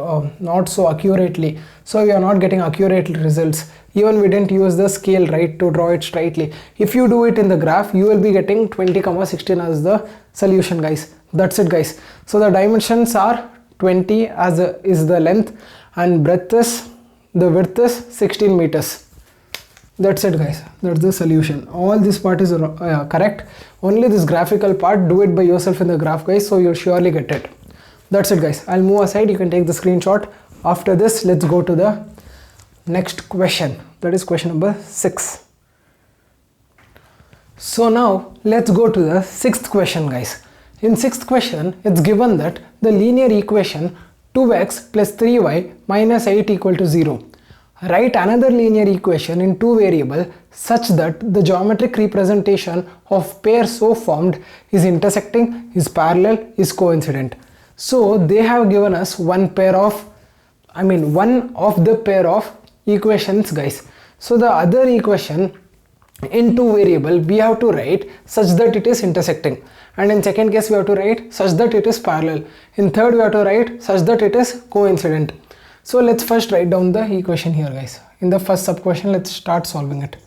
not so accurately, so we are not getting accurate results. Even we didn't use the scale right to draw it straightly. If you do it in the graph, you will be getting 20 comma 16 as the solution guys. That's it guys. So the dimensions are 20 is the length, and the width is 16 meters. That's it guys, that's the solution. All this part is correct, only this graphical part, do it by yourself in the graph guys, so you'll surely get it. That's it guys, I'll move aside, you can take the screenshot. After this, let's go to the next question, that is question number 6. So now let's go to the 6th question guys. In 6th question, it's given that the linear equation 2x plus 3y minus 8 equal to 0. Write another linear equation in two variables such that the geometric representation of pair so formed is intersecting, is parallel, is coincident. So they have given us one of the pair of equations guys. So the other equation in two variables we have to write such that it is intersecting, and in second case we have to write such that it is parallel, in third we have to write such that it is coincident. So let's first write down the equation here guys. In the first sub question, let's start solving it.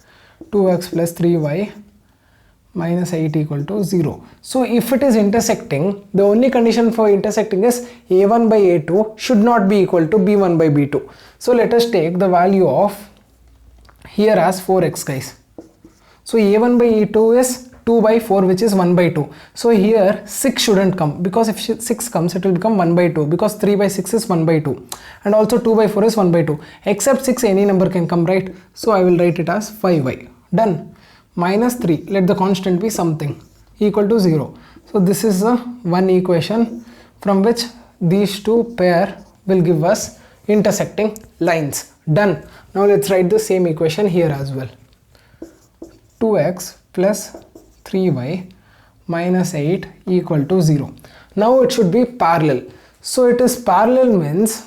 2x plus 3y minus 8 equal to 0. So if it is intersecting, the only condition for intersecting is a1 by a2 should not be equal to b1 by b2. So let us take the value of here as 4x guys. So a1 by a2 is 2 by 4, which is 1 by 2. So here 6 shouldn't come, because if 6 comes it will become 1 by 2, because 3 by 6 is 1 by 2, and also 2 by 4 is 1 by 2. Except 6 any number can come, right? So I will write it as 5y. Done. Minus 3, let the constant be something, equal to 0. So this is the one equation from which these two pair will give us intersecting lines, Done. Now let's write the same equation here as well. 2x plus 3y minus 8 equal to 0. Now it should be parallel. So it is parallel means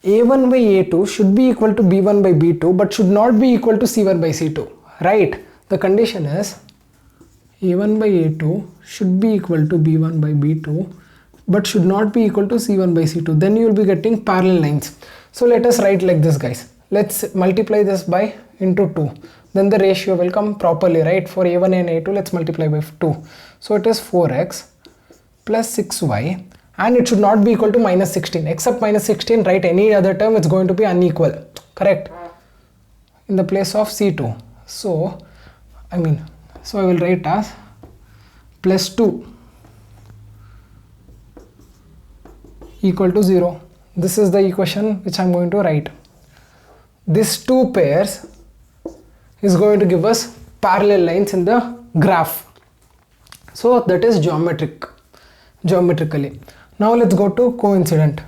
a1 by a2 should be equal to b1 by b2 but should not be equal to c1 by c2. Right? The condition is a1 by a2 should be equal to b1 by b2 but should not be equal to c1 by c2. Then you will be getting parallel lines. So let us write like this, guys. Let's multiply this by into 2. Then the ratio will come properly, right? For a1 and a2, let's multiply by 2. So it is 4x plus 6y and it should not be equal to minus 16. Except minus 16, write any other term, it's going to be unequal. Correct? In the place of c2. So I will write as plus 2 equal to 0. This is the equation which I am going to write. These two pairs is going to give us parallel lines in the graph. So that is geometrically. Now let's go to coincident.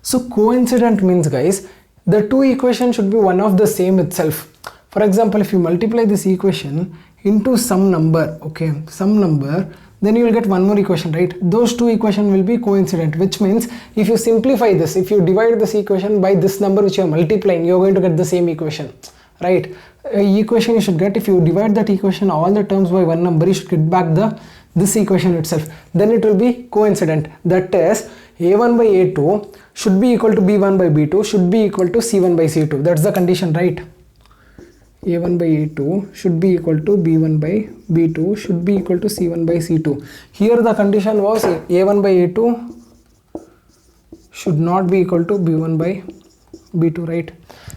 So coincident means, guys, the two equations should be one of the same itself. For example, if you multiply this equation into some number, okay, some number, then you will get one more equation, right? Those two equations will be coincident, which means if you simplify this, if you divide this equation by this number which you are multiplying, you are going to get the same equation, right? Equation you should get, if you divide that equation all the terms by one number, you should get back this equation itself. Then it will be coincident. That is, a1 by a2 should be equal to b1 by b2 should be equal to c1 by c2. That's the condition, right? a1 by a2 should be equal to b1 by b2 should be equal to c1 by c2. Here the condition was a1 by a2 should not be equal to b1 by b2, right?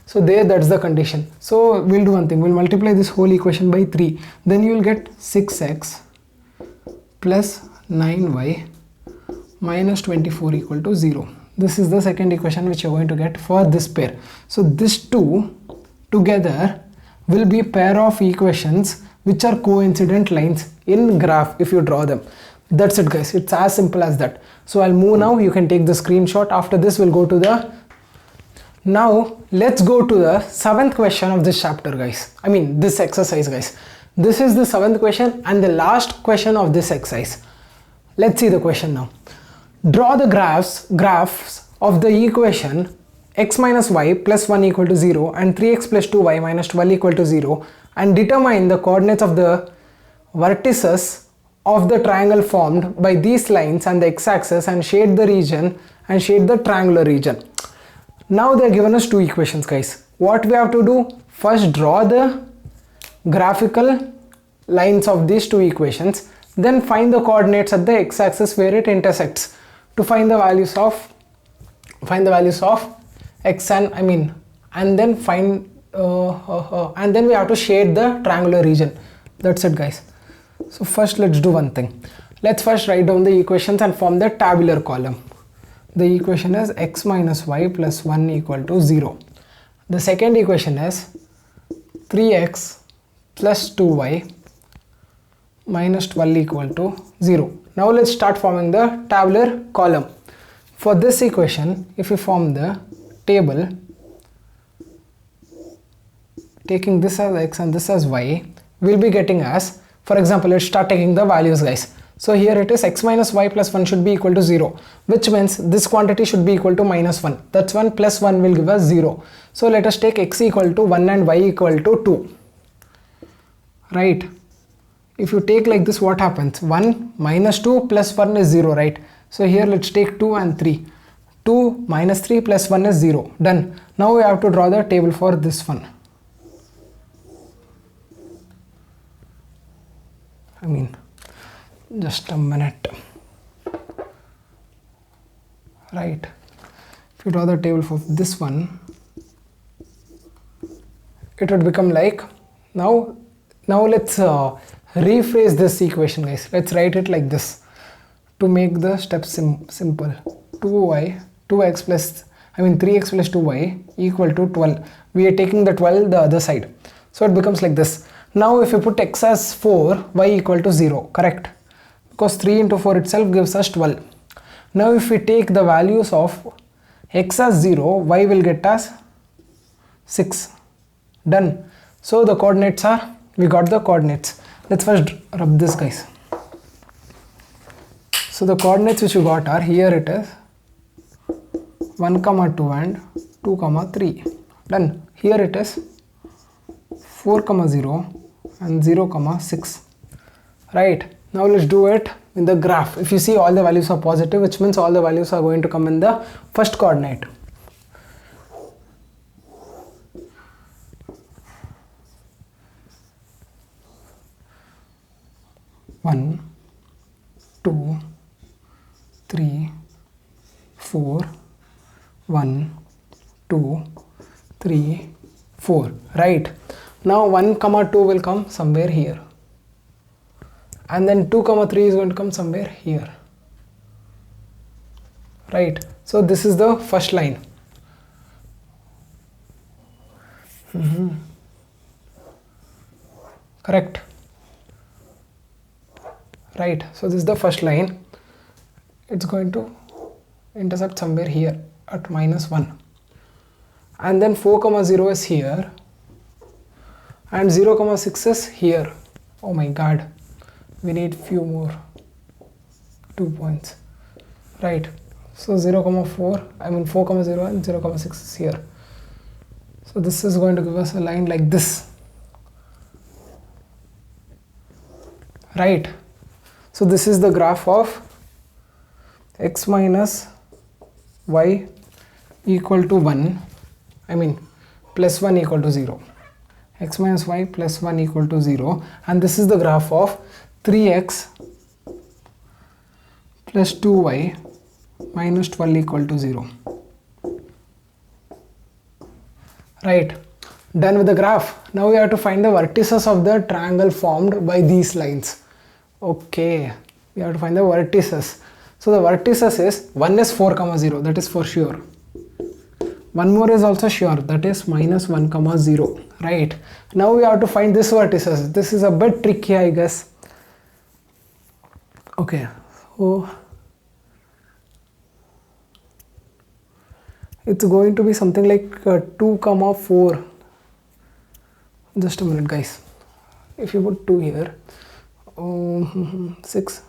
So there, that's the condition. So we'll do one thing, we'll multiply this whole equation by 3. Then you will get 6x plus 9y minus 24 equal to 0. This is the second equation which you're going to get for this pair. So these two together will be pair of equations which are coincident lines in graph if you draw them. That's it, guys. It's as simple as that. So I'll move now. You can take the screenshot. After this, we'll go to the... Now, let's go to the 7th question of this chapter, guys. This exercise, guys. This is the 7th question and the last question of this exercise. Let's see the question now. Draw the graphs of the equation x minus y plus 1 equal to 0 and 3x plus 2y minus 12 equal to 0 and determine the coordinates of the vertices of the triangle formed by these lines and the x-axis and shade the region and shade the triangular region. Now they are given us two equations, guys. What we have to do? First, draw the graphical lines of these two equations, then find the coordinates at the x-axis where it intersects to find the values of x and and then find and then we have to shade the triangular region. That's it, guys. So first let's do one thing. Let's first write down the equations and form the tabular column. The equation is x minus y plus 1 equal to 0. The second equation is 3x plus 2y minus 12 equal to 0. Now let's start forming the tabular column. For this equation, if we form the table, taking this as x and this as y, we'll be getting as, for example, let's start taking the values, guys. So here it is x minus y plus 1 should be equal to 0, which means this quantity should be equal to minus 1. That's 1 plus 1 will give us 0. So let us take x equal to 1 and y equal to 2. Right? If you take like this, what happens? 1 minus 2 plus 1 is 0, right? So here let's take 2 and 3. 2 minus 3 plus 1 is 0. Done. Now we have to draw the table for this one. Just a minute. Right. If you draw the table for this one, it would become like, now let's rephrase this equation, guys. Let's write it like this to make the steps simple. 3x plus 2y equal to 12. We are taking the 12 the other side. So it becomes like this. Now if you put x as 4, y equal to 0, correct? because 3 into 4 itself gives us 12. Now if we take the values of x as 0, y will get as 6. Done. So the coordinates are, we got the coordinates. Let's first rub this, guys. So the coordinates which we got are, here it is 1, 2 and 2, 3. Done. Here it is 4, 0 and 0, 6. Right. Now let's do it in the graph. If you see, all the values are positive, which means all the values are going to come in the first coordinate. One, 2, 3, 4, 1, 2, 3, 4. Right. Now 1, 2 will come somewhere here. And then 2, 3 is going to come somewhere here. Right. So this is the first line. Correct. Right. So this is the first line. It's going to intercept somewhere here at -1. And then 4, 0 is here. And 0, 6 is here. Oh my god. We need few more 2 points. Right. So 0, 4, 0 and 0, 6 is here. So this is going to give us a line like this. Right. So this is the graph of x minus y equal to 1. Plus 1 equal to 0. X minus y plus 1 equal to 0. And this is the graph of 3x plus 2y minus 12 equal to 0. Right. Done with the graph. Now we have to find the vertices of the triangle formed by these lines. Okay. We have to find the vertices. So the vertices is, one is 4, 0. That is for sure. One more is also sure. That is -1, 0. Right. Now we have to find this vertices. This is a bit tricky, I guess. Okay, so it's going to be something like 2, 4. Just a minute, guys. If you put 2 here, 6.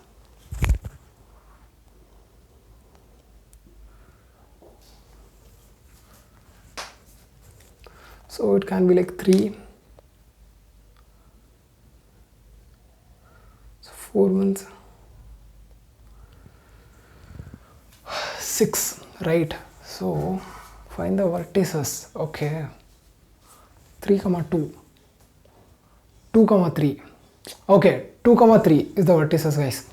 So it can be like 3. So 4 ones. 6, right? So find the vertices. Okay, 3, 2, 2, 3. Okay, 2, 3 is the vertices, guys.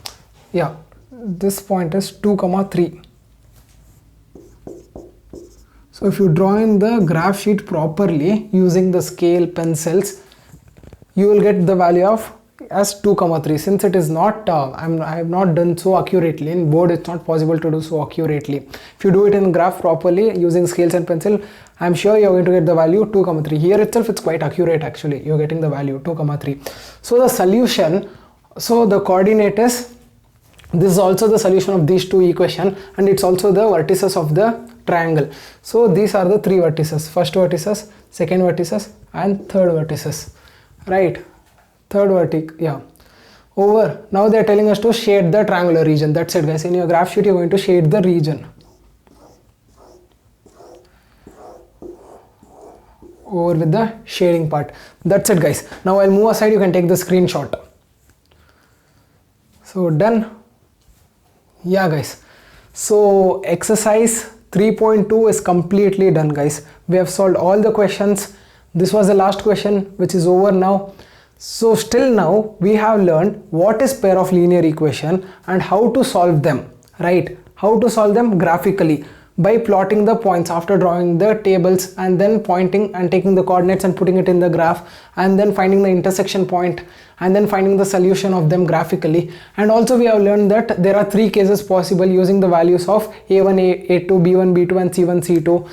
Yeah, this point is 2, 3. So if you draw in the graph sheet properly using the scale, pencils, you will get the value of as 2, 3. Since it is not, I have not done so accurately in board, it's not possible to do so accurately. If you do it in graph properly using scales and pencil, I'm sure you're going to get the value 2, 3. Here itself it's quite accurate actually. You're getting the value 2, 3. So the solution, so the coordinate is, this is also the solution of these two equations, and it's also the vertices of the triangle. So these are the 3 vertices. First vertices, second vertices, and third vertices. Right. Third vertex, yeah. Over. Now they are telling us to shade the triangular region. That's it, guys. In your graph sheet, you're going to shade the region. Over with the shading part. That's it, guys. Now I'll move aside. You can take the screenshot. So done. Yeah, guys. So exercise 3.2 is completely done, guys. We have solved all the questions. This was the last question, which is over now. So still now we have learned what is pair of linear equation and how to solve them, right? How to solve them graphically by plotting the points after drawing the tables and then pointing and taking the coordinates and putting it in the graph, and then finding the intersection point and then finding the solution of them graphically. And also we have learned that there are 3 cases possible using the values of a1, a2, b1, b2 and c1, c2.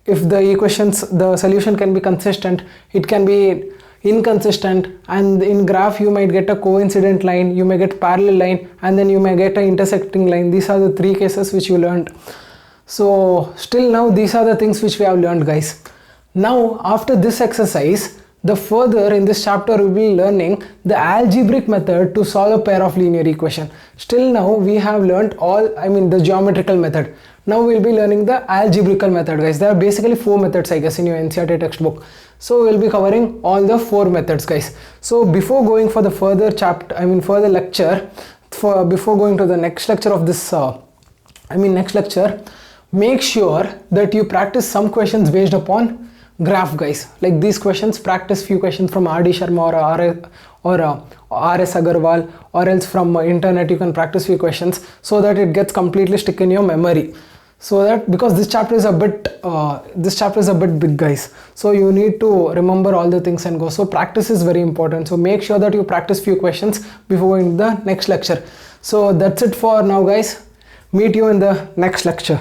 if the equations, the solution can be consistent, it can be inconsistent, and in graph you might get a coincident line, you may get parallel line, and then you may get an intersecting line. These are the three cases which you learned. So still now these are the things which we have learned, guys. Now after this exercise, the further in this chapter we will be learning the algebraic method to solve a pair of linear equation. Still now we have learned all, I mean the geometrical method. Now we will be learning the algebraical method, guys. There are basically 4 methods, I guess, in your NCERT textbook. So we will be covering all the 4 methods, guys. So before going for the further chapter, I mean further lecture, before going to the next lecture of this, next lecture, make sure that you practice some questions based upon graph, guys. Like these questions, practice few questions from R.D. Sharma or R.S. Agarwal, or else from internet you can practice few questions so that it gets completely stick in your memory. So that, because this chapter is a bit big, guys, so you need to remember all the things and go. So practice is very important. So make sure that you practice few questions before going to the next lecture. So that's it for now, guys. Meet you in the next lecture.